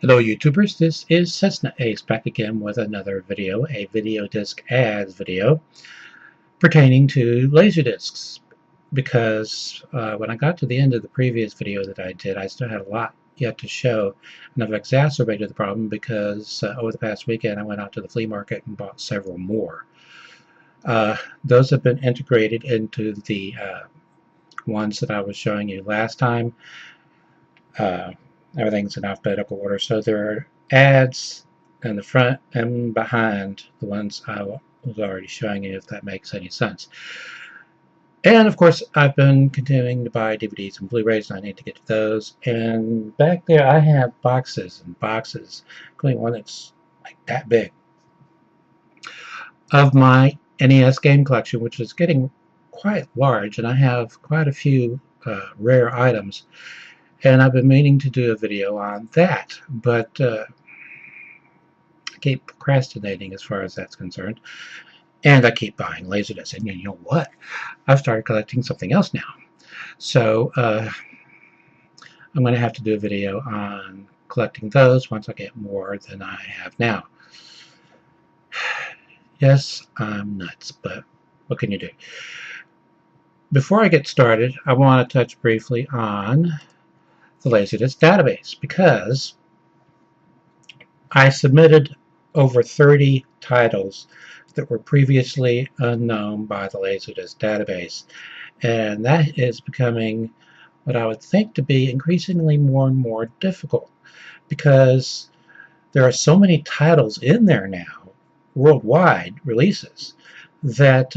Hello YouTubers, this is Cessnaace back again with another video, a VideoDisc ads video pertaining to LaserDiscs, because when I got to the end of the previous video that I did, I still had a lot yet to show, and I've exacerbated the problem because over the past weekend I went out to the flea market and bought several more. Those have been integrated into the ones that I was showing you last time. Everything's in alphabetical order, so there are ads in the front and behind the ones I was already showing you, if that makes any sense. And of course I've been continuing to buy DVDs and Blu-rays, and I need to get to those. And back there I have boxes and boxes, including one that's like that big, of my NES game collection, which is getting quite large, and I have quite a few rare items. And I've been meaning to do a video on that, but I keep procrastinating as far as that's concerned. And I keep buying LaserDiscs. And you know what? I've started collecting something else now. So I'm going to have to do a video on collecting those once I get more than I have now. Yes, I'm nuts, but what can you do? Before I get started, I want to touch briefly on the LaserDisc database, because I submitted over 30 titles that were previously unknown by the LaserDisc database, and that is becoming what I would think to be increasingly more and more difficult, because there are so many titles in there now, worldwide releases, that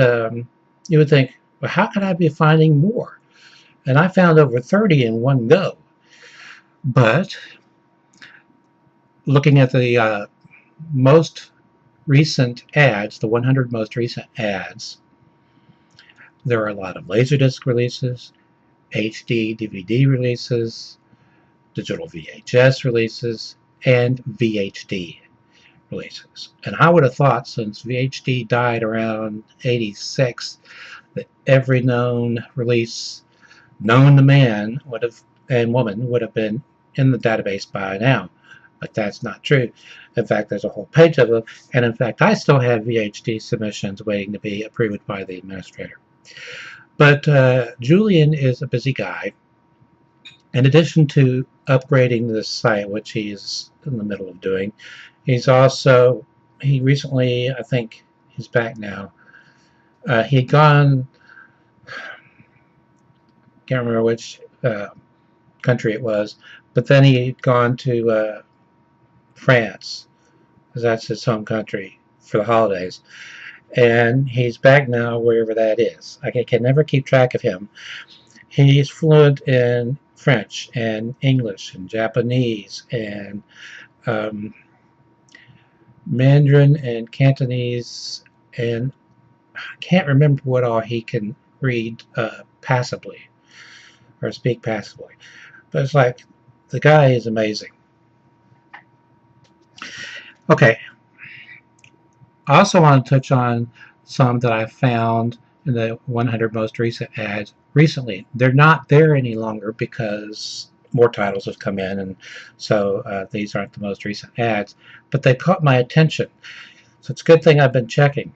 you would think, well, how can I be finding more? And I found over 30 in one go. But looking at the most recent ads, the 100 most recent ads, there are a lot of LaserDisc releases, HD DVD releases, digital VHS releases, and VHD releases. And I would have thought, since VHD died around '86, that every known release known to man would have, and woman, would have been in the database by now, but that's not true. In fact, there's a whole page of them, and in fact I still have VHD submissions waiting to be approved by the administrator. But Julian is a busy guy. In addition to upgrading this site, which he's in the middle of doing, he's also, he recently, I think he's back now, he had gone, can't remember which country it was, but then he had gone to France, because that's his home country, for the holidays, and he's back now wherever that is. I can never keep track of him. He's fluent in French and English and Japanese and Mandarin and Cantonese, and I can't remember what all he can read passably or speak passably. But it's like, the guy is amazing. Okay, I also want to touch on some that I found in the 100 most recent ads recently. They're not there any longer because more titles have come in, and so these aren't the most recent ads, but they caught my attention. So it's a good thing I've been checking.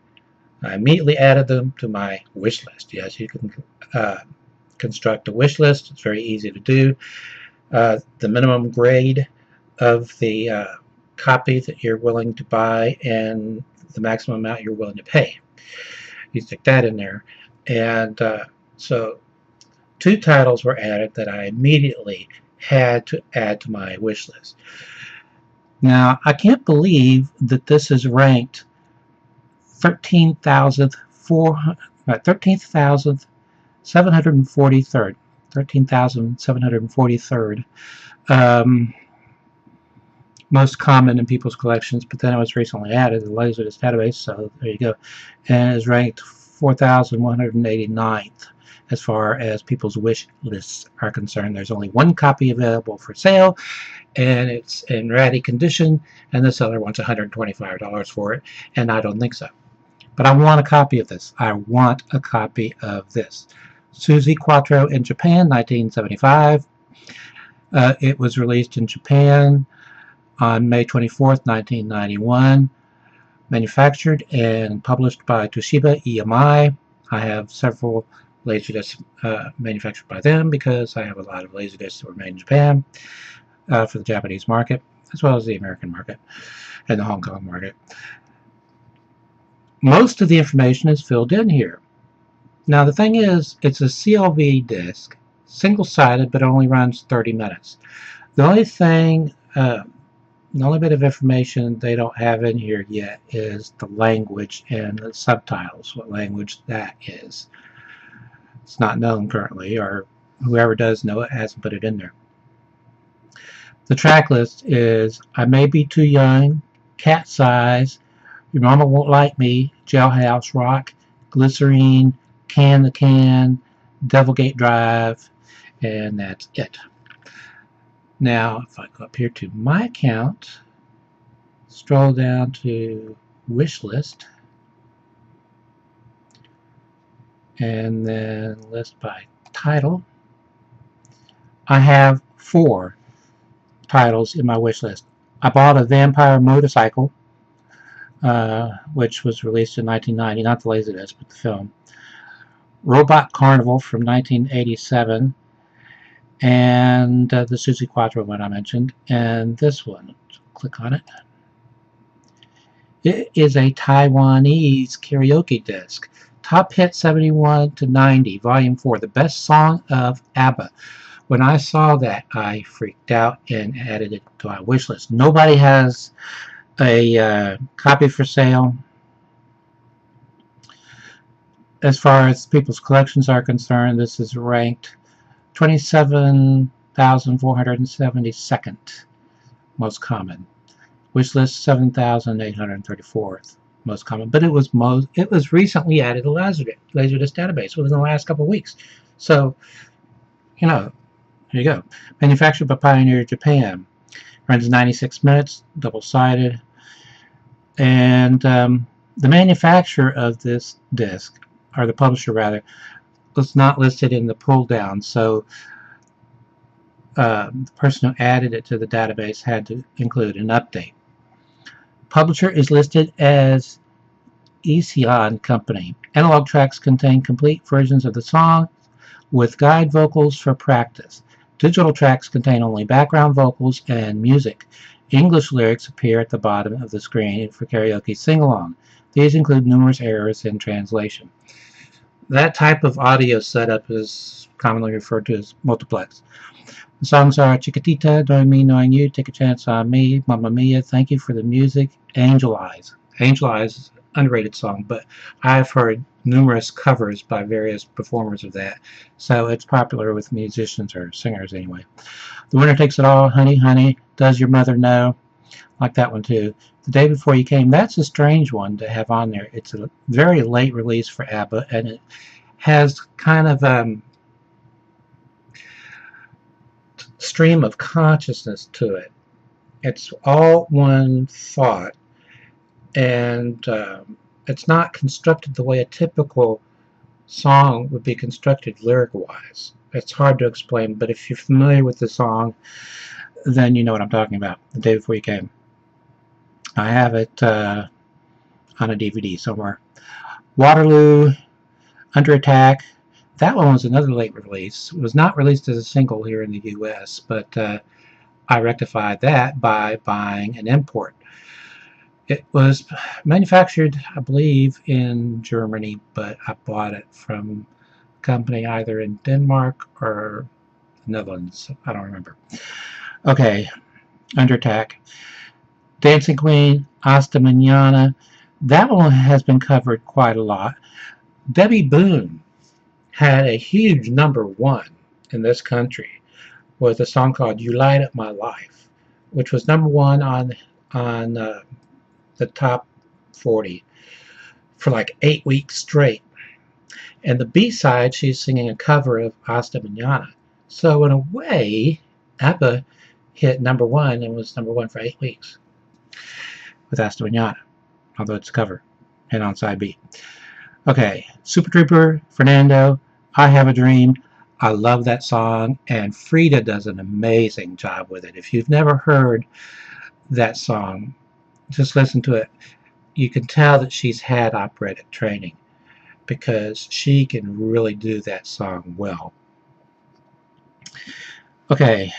I immediately added them to my wish list. Yes, you can construct a wish list. It's very easy to do. The minimum grade of the copy that you're willing to buy and the maximum amount you're willing to pay. You stick that in there. And so 2 titles were added that I immediately had to add to my wish list. Now, I can't believe that this is ranked 13,743rd. 13,743rd most common in people's collections, but then it was recently added to the LaserDisc database, so there you go. And it is ranked 4,189th as far as people's wish lists are concerned. There's only 1 copy available for sale, and it's in ratty condition, and the seller wants $125 for it, and I don't think so. But I want a copy of this. I want a copy of this. Susie Quattro in Japan, 1975. It was released in Japan on May 24th, 1991. Manufactured and published by Toshiba EMI. I have several LaserDiscs manufactured by them because I have a lot of LaserDiscs that were made in Japan for the Japanese market, as well as the American market and the Hong Kong market. Most of the information is filled in here. Now the thing is, it's a CLV disc, single-sided, but it only runs 30 minutes. The only thing, the only bit of information they don't have in here yet is the language and the subtitles, what language that is. It's not known currently, or whoever does know it hasn't put it in there. The track list is I May Be Too Young, Cat's Eyes, Your Mama Won't Like Me, Jailhouse Rock, Glycerine, Can the Can, Devilgate Drive, and that's it. Now, if I go up here to my account, scroll down to wish list, and then list by title, I have 4 titles in my wish list. I bought a Vampire Motorcycle, which was released in 1990, not the LaserDisc, but the film. Robot Carnival from 1987, and the Susie Quattro one I mentioned, and this one, click on it. It is a Taiwanese karaoke disc. Top Hit 71 to 90, Volume 4, the best song of ABBA. When I saw that, I freaked out and added it to my wish list. Nobody has a copy for sale. As far as people's collections are concerned, this is ranked 27,472nd most common. Wish list 7,834th most common. But it was recently added to LaserDisc database within the last couple of weeks. So, you know, there you go. Manufactured by Pioneer Japan. Runs 96 minutes, double-sided. And the manufacturer of this disc, or the publisher rather, was not listed in the pull down, so the person who added it to the database had to include an update. Publisher is listed as Esion Company. Analog tracks contain complete versions of the song with guide vocals for practice. Digital tracks contain only background vocals and music. English lyrics appear at the bottom of the screen for karaoke sing-along. These include numerous errors in translation. That type of audio setup is commonly referred to as multiplex. The songs are Chiquitita, Knowing Me, Knowing You, Take a Chance on Me, Mamma Mia, Thank You for the Music, Angel Eyes. Angel Eyes is an underrated song, but I've heard numerous covers by various performers of that, so it's popular with musicians or singers anyway. The Winner Takes It All, Honey, Honey, Does Your Mother Know? Like that one too. The Day Before You Came, that's a strange one to have on there. It's a very late release for ABBA, and it has kind of stream of consciousness to it. It's all one thought, and it's not constructed the way a typical song would be constructed lyric-wise. It's hard to explain, but if you're familiar with the song, then you know what I'm talking about. The Day Before You Came. I have it on a DVD somewhere. Waterloo, Under Attack. That one was another late release. It was not released as a single here in the US, but I rectified that by buying an import. It was manufactured, I believe, in Germany, but I bought it from a company either in Denmark or the Netherlands. I don't remember. Okay, Under Attack. Dancing Queen, Hasta Mañana. That one has been covered quite a lot. Debbie Boone had a huge #1 in this country with a song called You Light Up My Life, which was #1 on the top 40 for like 8 weeks straight. And the B-side, she's singing a cover of Hasta Mañana. So in a way, ABBA hit #1 and was #1 for 8 weeks with Hasta Mañana, although it's a cover and on side B. Okay, Super Trooper, Fernando, I Have a Dream. I love that song, and Frida does an amazing job with it. If you've never heard that song. Just listen to it. You can tell that she's had operatic training because she can really do that song well. Okay,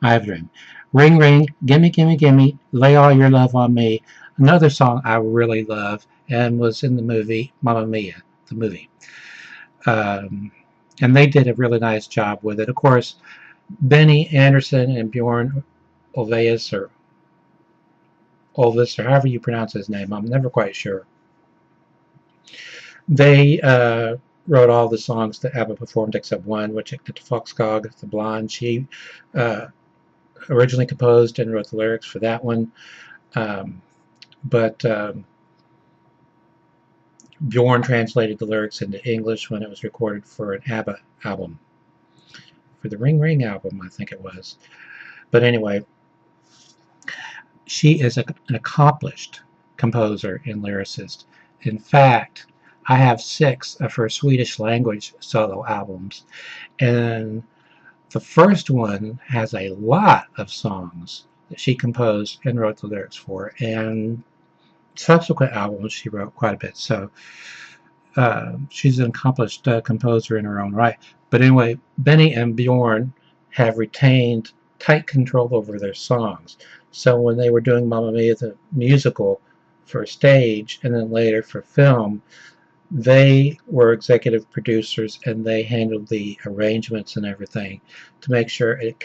I have a dream. Ring ring, gimme gimme gimme, lay all your love on me. Another song I really love and was in the movie Mamma Mia, the movie. And they did a really nice job with it. Of course, Benny Andersson and Bjorn Ulvaeus or Ulvaeus, or however you pronounce his name, I'm never quite sure. They wrote all the songs that ABBA performed except one, which did Foxcog, the blonde. She originally composed and wrote the lyrics for that one. But Bjorn translated the lyrics into English when it was recorded for an ABBA album. For the Ring Ring album, I think it was. But anyway, she is an accomplished composer and lyricist. In fact, I have 6 of her Swedish language solo albums, and the first one has a lot of songs that she composed and wrote the lyrics for, and subsequent albums she wrote quite a bit. So she's an accomplished composer in her own right. But anyway, Benny and Bjorn have retained tight control over their songs. So when they were doing Mamma Mia the musical for stage and then later for film, they were executive producers and they handled the arrangements and everything to make sure it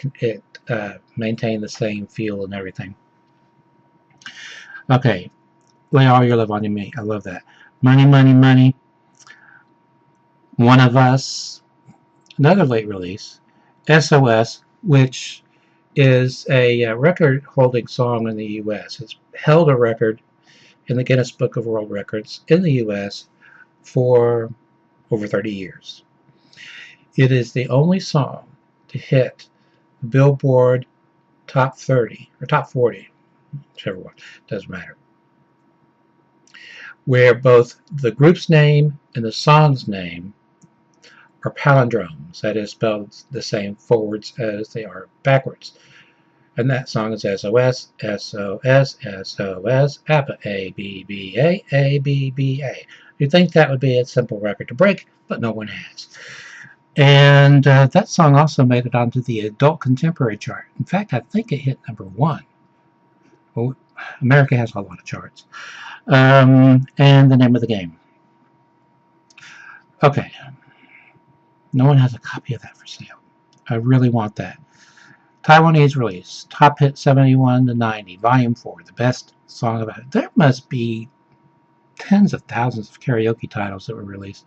maintained the same feel and everything. Okay, lay all your love on me. I love that. Money, money, money. One of Us. Another late release. SOS, which is a record-holding song in the U.S. It's held a record in the Guinness Book of World Records in the U.S. for over 30 years. It is the only song to hit the Billboard Top 30, or Top 40, whichever one, doesn't matter, where both the group's name and the song's name are palindromes, that is, spelled the same forwards as they are backwards. And that song is SOS, SOS, SOS, ABBA, ABBA, ABBA. You'd think that would be a simple record to break, but no one has. And that song also made it onto the adult contemporary chart. In fact, I think it hit #1. Well, America has a lot of charts. And the name of the game. Okay. No one has a copy of that for sale. I really want that. Taiwanese release, Top Hit 71 to 90, Volume 4, the best song about it. There must be tens of thousands of karaoke titles that were released.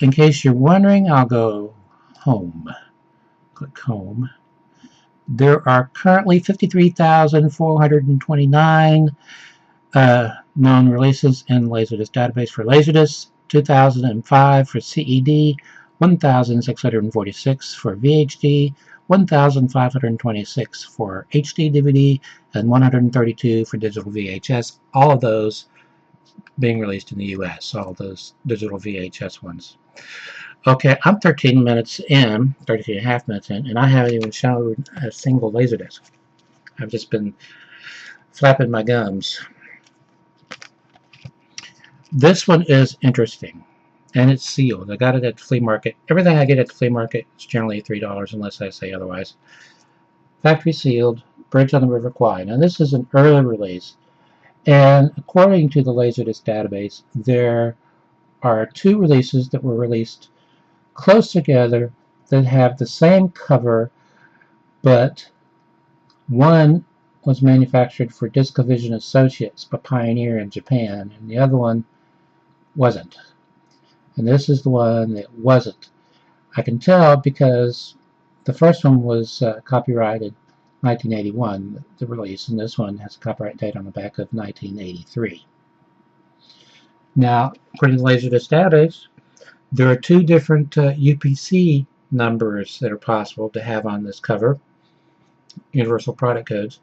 In case you're wondering, I'll go home. Click home. There are currently 53,429 known releases in LaserDisc database for LaserDisc, 2005 for CED, 1,646 for VHD, 1,526 for HD DVD, and 132 for digital VHS. All of those being released in the US, all those digital VHS ones. Okay, I'm 13 minutes in, 13 and a half minutes in, and I haven't even shown a single LaserDisc. I've just been flapping my gums. This one is interesting, and it's sealed. I got it at the flea market. Everything I get at the flea market is generally $3 unless I say otherwise. Factory sealed, Bridge on the River Kwai. Now this is an early release, and according to the LaserDisc database, there are 2 releases that were released close together that have the same cover, but one was manufactured for Discovision Associates by Pioneer in Japan, and the other one wasn't. And this is the one that wasn't. I can tell because the first one was copyrighted 1981, the release, and this one has a copyright date on the back of 1983. Now, according to LaserDisc database, there are 2 different UPC numbers that are possible to have on this cover, Universal Product Codes.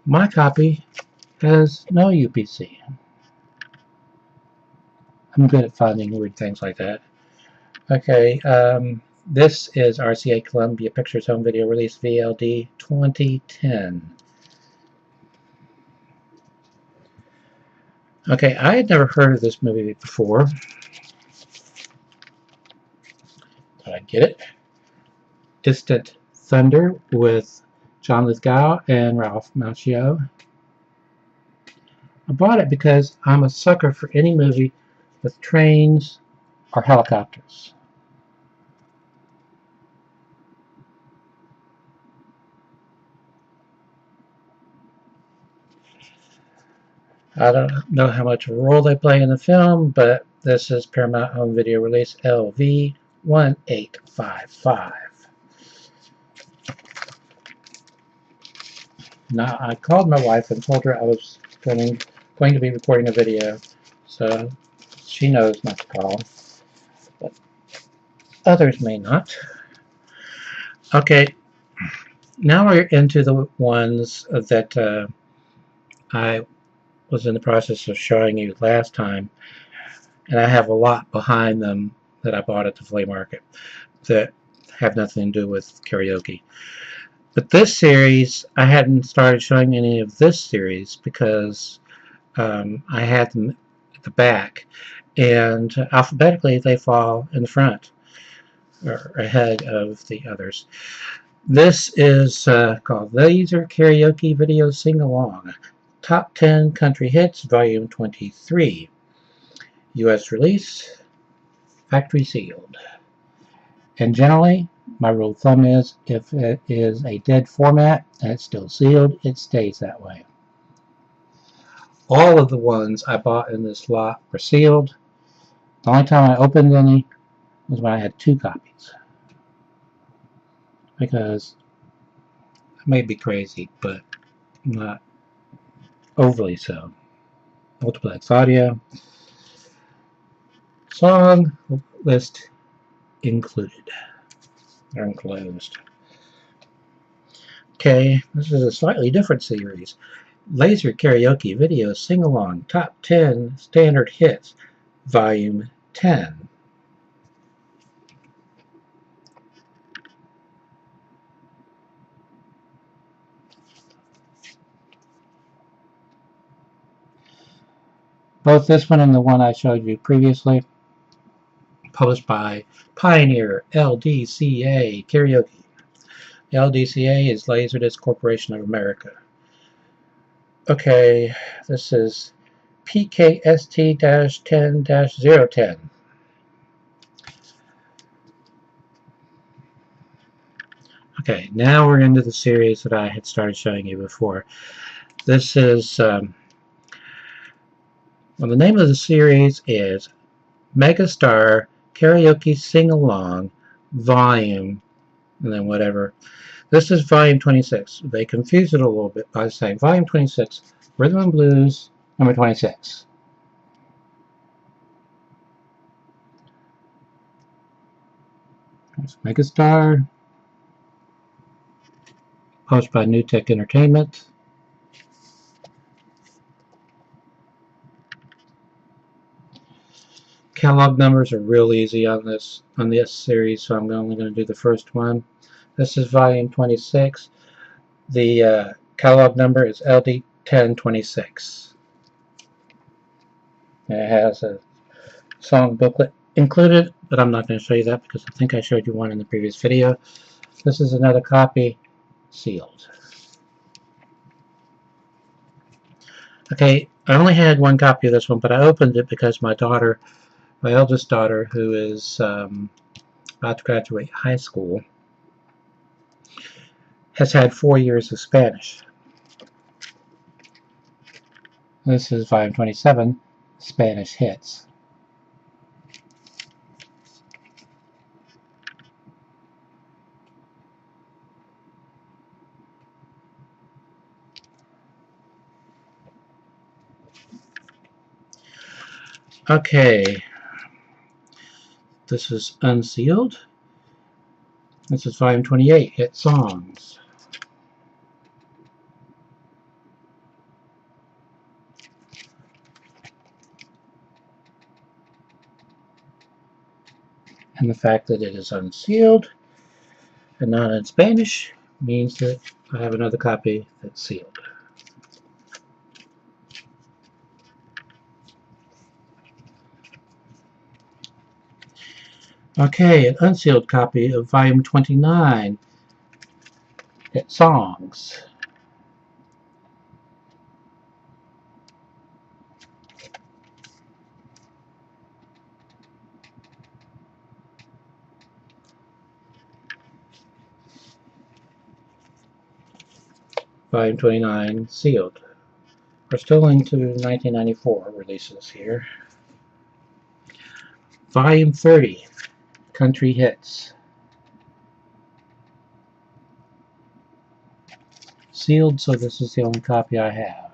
My copy has no UPC. I'm good at finding weird things like that. Okay, this is RCA Columbia Pictures Home Video Release VLD 2010. Okay, I had never heard of this movie before. Did I get it? Distant Thunder with John Lithgow and Ralph Macchio. I bought it because I'm a sucker for any movie with trains or helicopters. I don't know how much of a role they play in the film, but this is Paramount Home Video release LV1855. Now, I called my wife and told her I was going to be recording a video, so she knows not to call, but others may not. Okay, now we're into the ones that I was in the process of showing you last time, and I have a lot behind them that I bought at the flea market that have nothing to do with karaoke. But this series, I hadn't started showing any of this series because I had them at the back, and alphabetically they fall in the front or ahead of the others. This is called Laser Karaoke Video Sing Along, Top 10 Country Hits, Volume 23. U.S. release, factory sealed. And generally, my rule of thumb is if it is a dead format and it's still sealed, it stays that way. All of the ones I bought in this lot were sealed. The only time I opened any was when I had 2 copies. Because I may be crazy, but not overly so. Multiplex audio. Song list included. They're enclosed. Okay, this is a slightly different series. Laser Karaoke Video Sing-Along Top 10 Standard Hits, Volume 10. Both this one and the one I showed you previously, published by Pioneer LDCA Karaoke. LDCA is LaserDisc Corporation of America. Okay, this is PKST-10-010. Okay, now we're into the series that I had started showing you before. This is, well, the name of the series is Megastar Karaoke Sing-Along Volume, and then whatever. This is Volume 26. They confused it a little bit by saying Volume 26, Rhythm and Blues, number 26. There's Megastar, published by New Tech Entertainment. Catalog numbers are real easy on this series, so I'm only going to do the first one. This is Volume 26. The catalog number is LD1026. It has a song booklet included, but I'm not going to show you that because I think I showed you one in the previous video. This is another copy, sealed. Okay, I only had one copy of this one, but I opened it because my daughter, my eldest daughter, who is about to graduate high school, has had 4 years of Spanish. This is Volume 27, Spanish Hits. Okay, this is unsealed. This is Volume 28, Hit Songs. And the fact that it is unsealed and not in Spanish means that I have another copy that's sealed. Okay, an unsealed copy of Volume 29, Hit Songs. Volume 29, sealed. We're still into 1994 releases here. Volume 30, Country Hits. Sealed, so this is the only copy I have.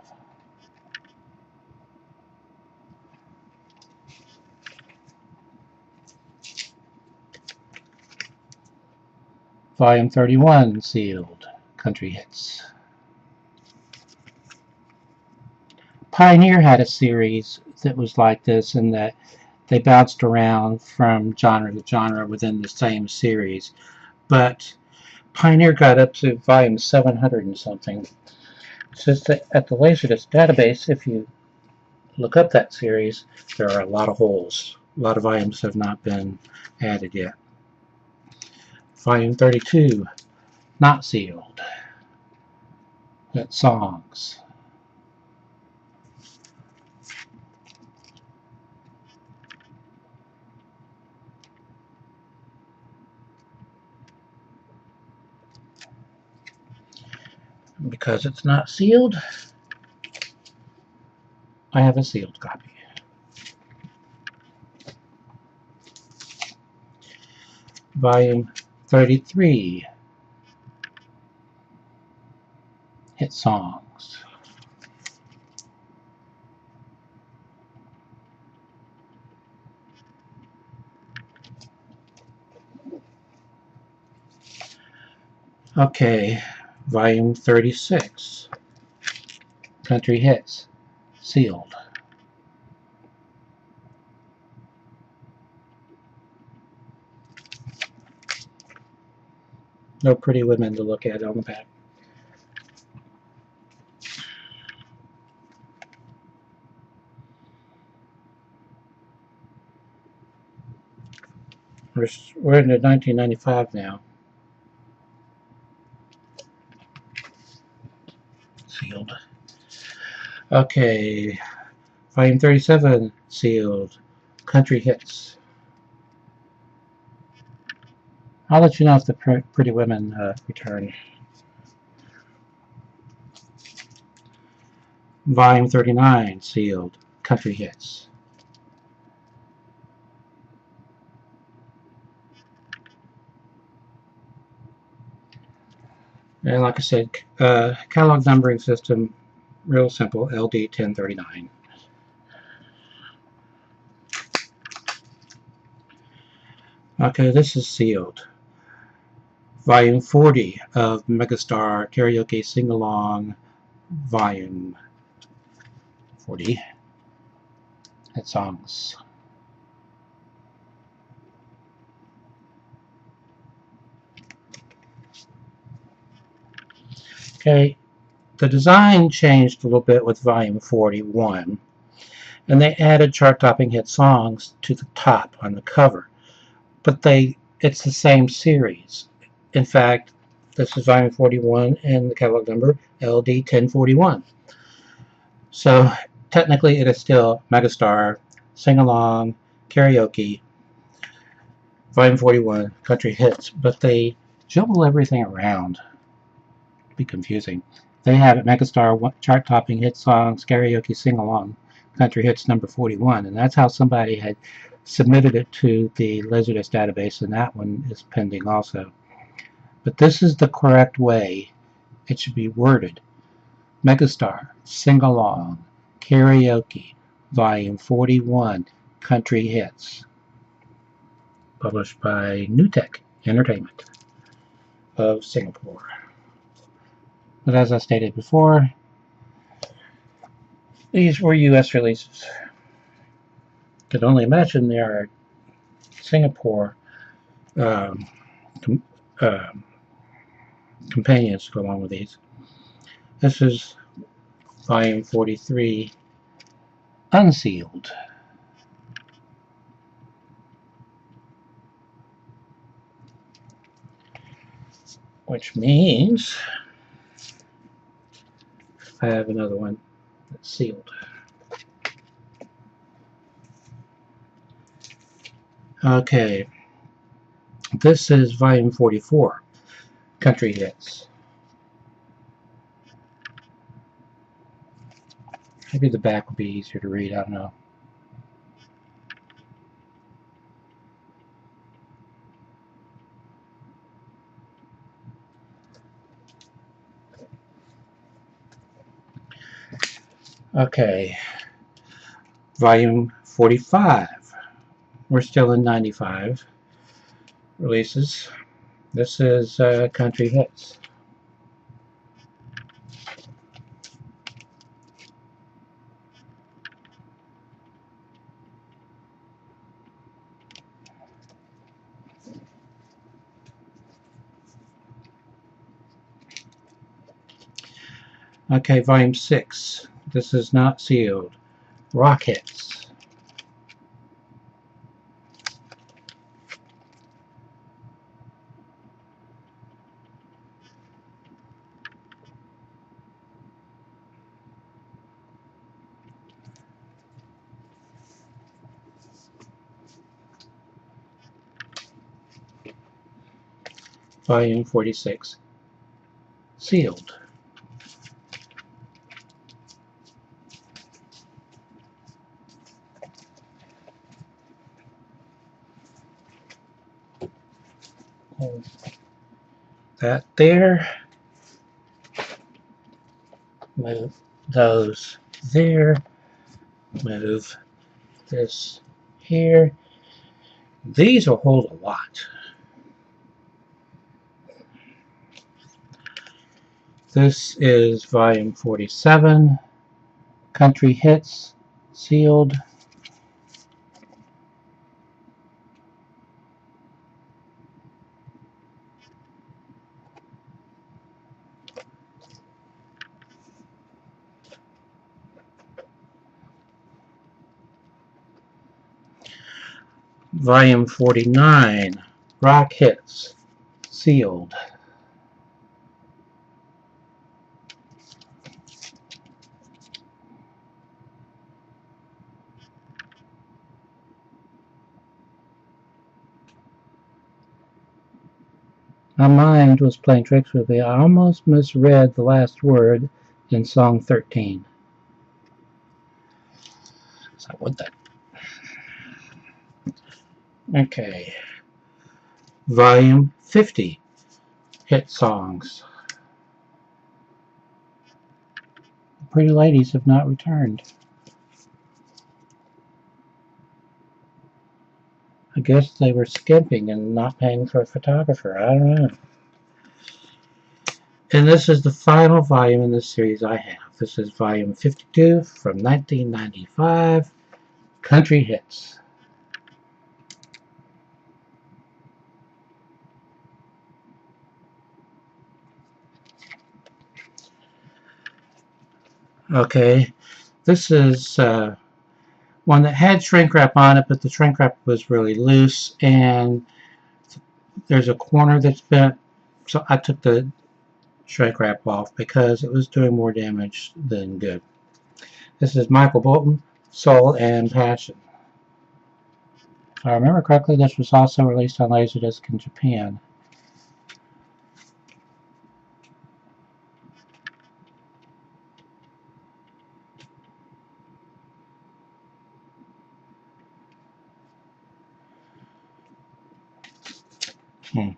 Volume 31, sealed, Country Hits. Pioneer had a series that was like this in that they bounced around from genre to genre within the same series, but Pioneer got up to volume 700 and something. It says that at the Laserdisc database, if you look up that series, there are a lot of holes. A lot of volumes have not been added yet. Volume 32, not sealed. That's songs. Because it's not sealed, I have a sealed copy. Volume 33, Hit Songs. Okay, Volume 36, Country Hits, sealed. No pretty women to look at on the back. We're into 1995 now. Sealed. Okay, Volume 37, sealed, Country Hits. I'll let you know if the pretty women return. Volume 39, sealed, Country Hits. And like I said, catalog numbering system, real simple, LD 1039. Okay, this is sealed. Volume 40 of Megastar Karaoke Sing-Along, Volume 40. Hit songs. Okay, the design changed a little bit with Volume 41, and they added chart-topping hit songs to the top on the cover. But it's the same series. In fact, this is Volume 41 and the catalog number LD 1041. So technically it is still Megastar, Sing-Along, Karaoke, Volume 41, Country Hits, but they jumble everything around. It'd be confusing. They have it Megastar chart-topping hit songs, Karaoke Sing-Along, Country Hits number 41, and that's how somebody had submitted it to the LaserDisc database, and that one is pending also. But this is the correct way it should be worded. Megastar, Sing-Along, Karaoke, Volume 41, Country Hits. Published by Newtek Entertainment of Singapore. But as I stated before, these were US releases. Could only imagine there are Singapore companions to go along with these. This is Volume 43, unsealed. which means I have another one that's sealed. Okay, this is volume 44, Country Hits. Maybe the back will be easier to read, I don't know. Okay, volume 45. We're still in 95 releases. This is Country Hits. Okay, volume 6. This is not sealed. Rock Hits. Volume 46. Sealed. Hold that there. Move those there. Move this here. These will hold a lot. This is volume 47, Country Hits, sealed. Volume 49, Rock Hits, sealed. My mind was playing tricks with me. I almost misread the last word in song 13. So I would that. Okay. Volume 50, Hit Songs. The Pretty Ladies have not returned. I guess they were skimping and not paying for a photographer. I don't know. And this is the final volume in this series I have. This is volume 52 from 1995, Country Hits. Okay, this is one that had shrink wrap on it, but the shrink wrap was really loose, and there's a corner that's bent, so I took the shrink wrap off because it was doing more damage than good. This is Michael Bolton, Soul and Passion. If I remember correctly, this was also released on Laserdisc in Japan. I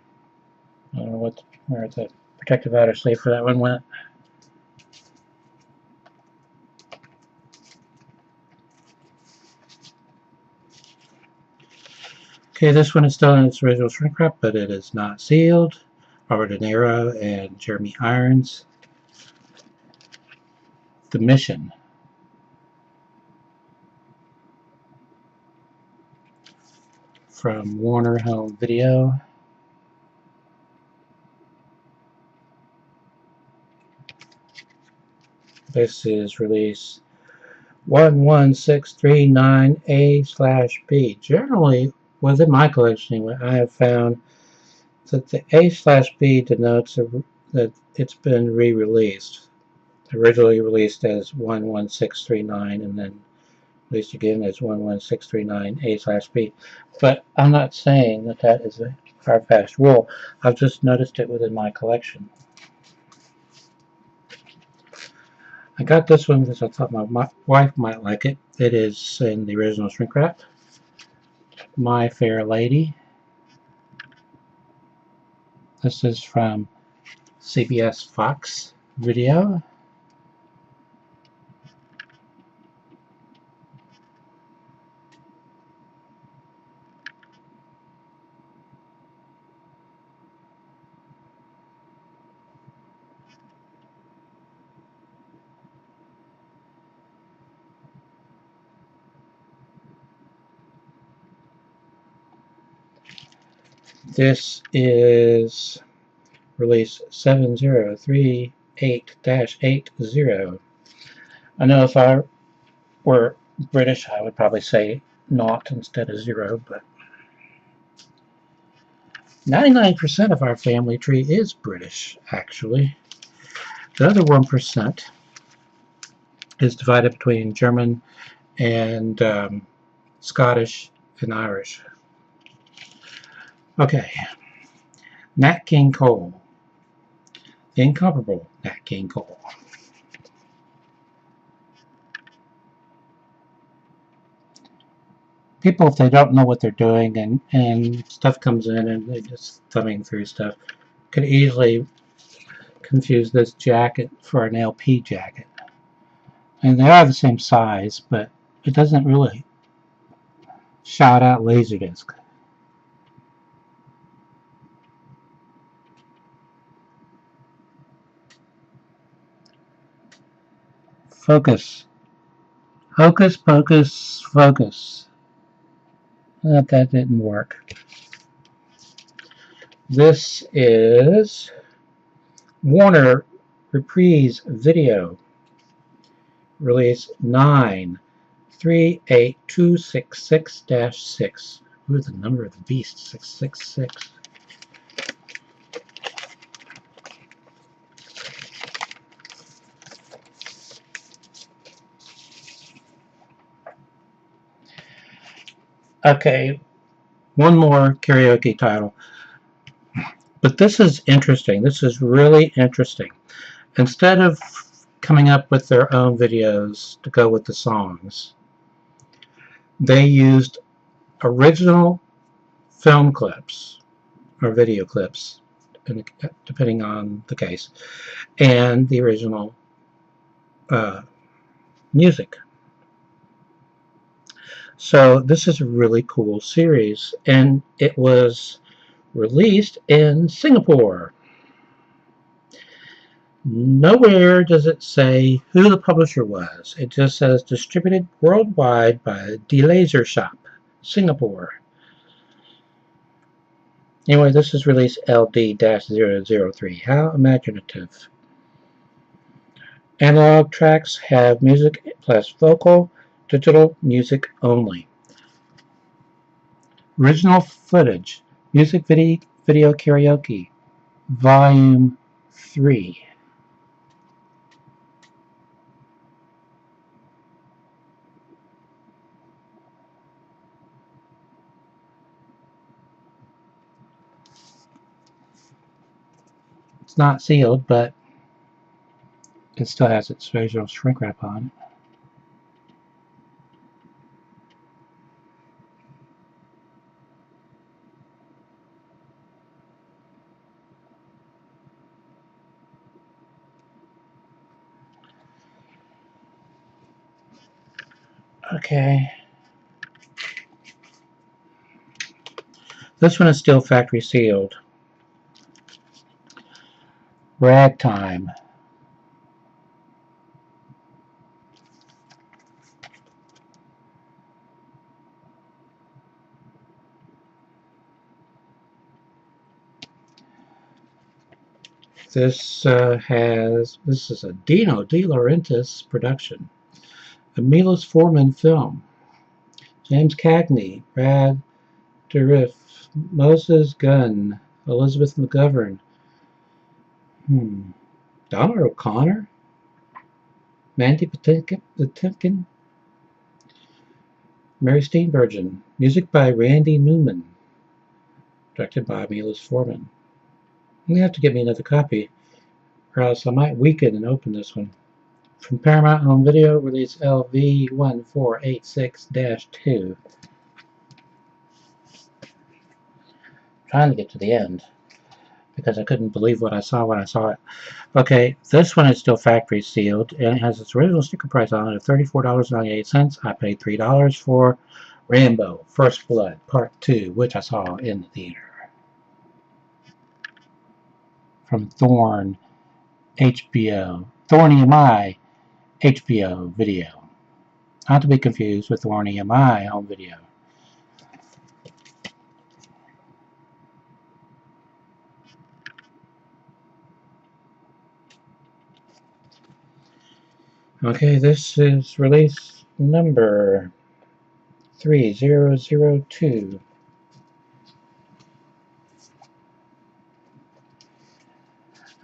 don't know where the protective outer sleeve for that one went. Okay, this one is still in its original shrink wrap, but it is not sealed. Robert De Niro and Jeremy Irons. The Mission. From Warner Home Video. This is release 11639A/B. Generally, within my collection, I have found that the A/B denotes that it's been re-released. Originally released as 11639 and then released again as 11639 A/B. But I'm not saying that that is a hard-fast rule. I've just noticed it within my collection. I got this one because I thought my wife might like it. It is in the original shrink wrap. My Fair Lady. This is from CBS Fox Video. This is release 7038-80. I know if I were British, I would probably say naught instead of 0, but 99% of our family tree is British, actually. The other 1% is divided between German and Scottish and Irish. Okay, Nat King Cole. The incomparable Nat King Cole. People, if they don't know what they're doing and stuff comes in and they're just thumbing through stuff, could easily confuse this jacket for an LP jacket. And they are the same size, but it doesn't really shout out LaserDisc. Focus. Hocus pocus focus. That didn't work. This is Warner Reprise Video. Release 938266-6. Ooh, the number of the beast, 666. Okay, one more karaoke title. But this is interesting. This is really interesting. Instead of coming up with their own videos to go with the songs, they used original film clips or video clips, depending on the case, and the original music. So this is a really cool series, and it was released in Singapore. Nowhere does it say who the publisher was. It just says distributed worldwide by the Laser Shop, Singapore. Anyway, this is release LD-003. How imaginative. Analog tracks have music plus vocal, digital music only. Original footage, music video karaoke, volume 3. It's not sealed, but it still has its original shrink wrap on it. Okay. This one is still factory sealed. Ragtime. This is a Dino De Laurentiis production. A Milos Forman film. James Cagney, Brad Dourif, Moses Gunn, Elizabeth McGovern. Donald O'Connor? Mandy Patinkin? Mary Steenburgen. Music by Randy Newman. Directed by Milos Forman. You have to give me another copy, or else I might weaken and open this one. From Paramount Home Video, release LV1486-2. Trying to get to the end, because I couldn't believe what I saw when I saw it. Okay, this one is still factory sealed, and it has its original sticker price on it of $34.98. I paid $3 for Rambo: First Blood Part 2, which I saw in the theater. From Thorn, HBO. Thorn EMI, HBO Video. Not to be confused with Thorn EMI Home Video. Okay, this is release number 3002.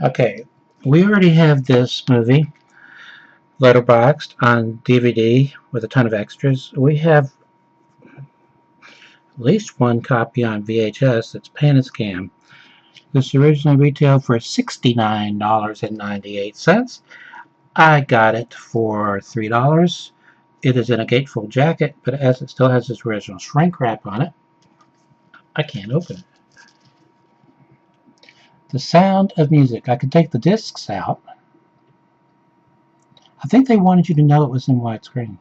Okay, we already have this movie letterboxed on DVD with a ton of extras. We have at least one copy on VHS that's Pan and Scan. This originally retailed for $69.98. I got it for $3. It is in a gatefold jacket, but as it still has its original shrink wrap on it, I can't open it. The Sound of Music. I could take the discs out. I think they wanted you to know it was in widescreen.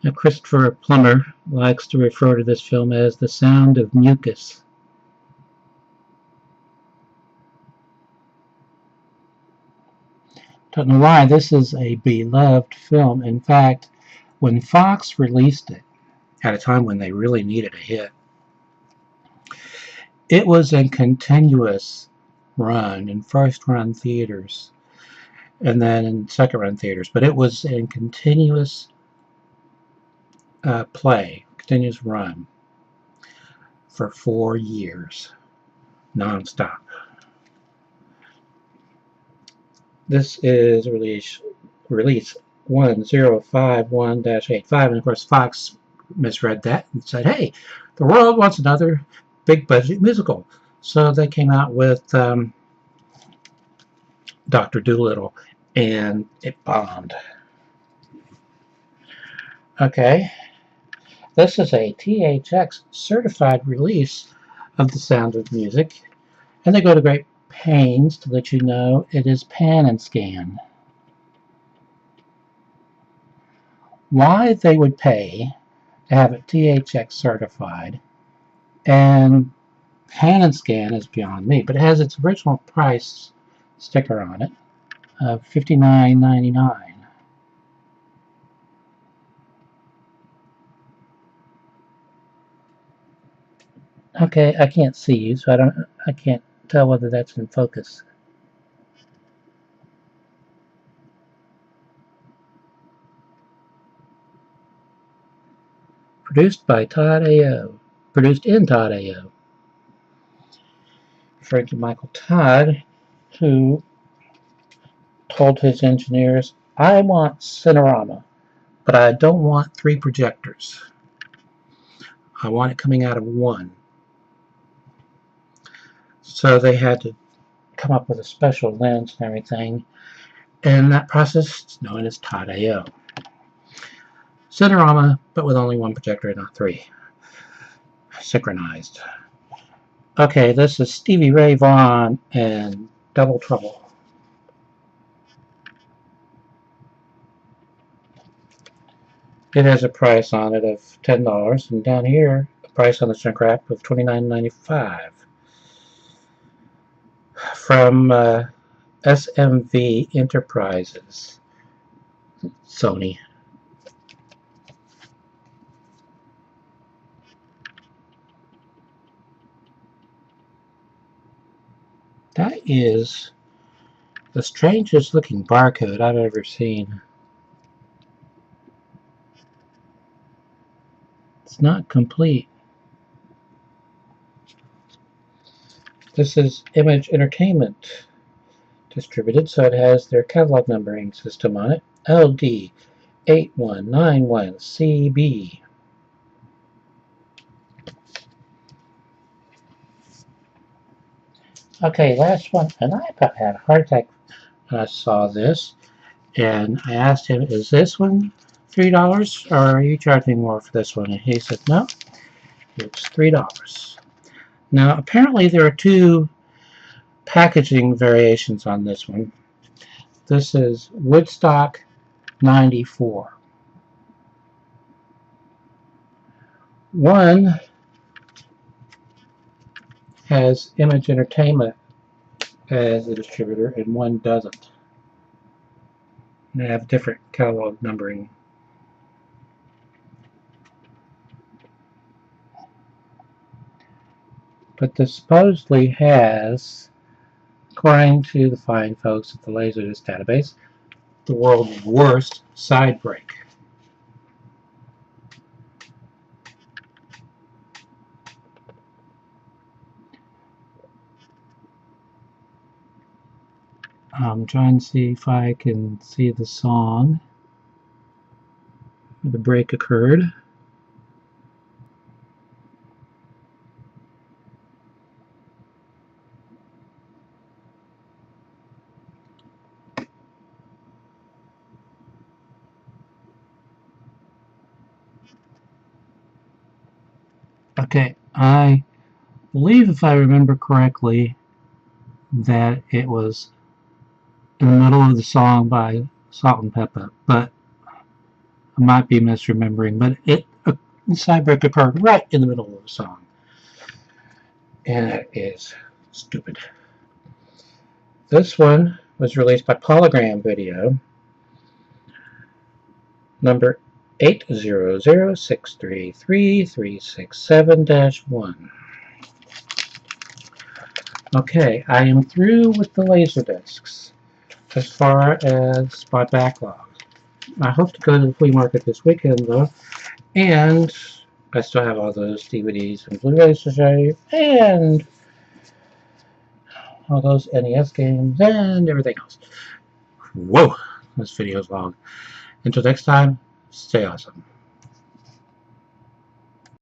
Now, Christopher Plummer likes to refer to this film as The Sound of Mucus. Don't know why. This is a beloved film. In fact, when Fox released it, at a time when they really needed a hit, it was in continuous run in first-run theaters and then in second-run theaters, but it was in continuous continuous run for 4 years, non-stop. This is release 1051-85, and of course Fox misread that and said, hey, the world wants another big budget musical. So they came out with Dr. Dolittle, and it bombed. Okay, this is a THX certified release of The Sound of Music, and they go to great pains to let you know it is Pan and Scan. Why they would pay to have it THX certified and Pan and Scan is beyond me, but it has its original price sticker on it of $59.99. Okay, I can't see you, so I can't tell whether that's in focus. Produced by Todd A.O. Produced in Todd A.O. Referring to Michael Todd, who told his engineers, I want Cinerama, but I don't want 3 projectors. I want it coming out of one. So they had to come up with a special lens and everything, and that process is known as Todd A.O. Cinerama, but with only 1 projector and not 3. Synchronized. Okay, this is Stevie Ray Vaughan and Double Trouble. It has a price on it of $10, and down here, a price on the shrink wrap of $29.95. From SMV Enterprises, Sony. That is the strangest looking barcode I've ever seen. It's not complete. This is Image Entertainment distributed, so it has their catalog numbering system on it. LD8191CB. Okay, last one, and I about had a heart attack when I saw this, and I asked him, is this one $3 or are you charging more for this one? And he said, no, it's $3. Now apparently there are two packaging variations on this one. This is Woodstock 94. One has Image Entertainment as a distributor and one doesn't. They have different catalog numbering. But this supposedly has, according to the fine folks at the LaserDisc database, the world's worst side break. I'm trying to see if I can see the song where the break occurred. Okay, I believe, if I remember correctly, that it was in the middle of the song by Salt and Pepper, but I might be misremembering. But the side break occurred right in the middle of the song, and that is stupid. This one was released by Polygram Video, number 800633367-1. Okay, I am through with the LaserDiscs as far as my backlog. I hope to go to the flea market this weekend though, and I still have all those DVDs and Blu-rays to show you, and all those NES games and everything else. Whoa, this video is long. Until next time, stay awesome.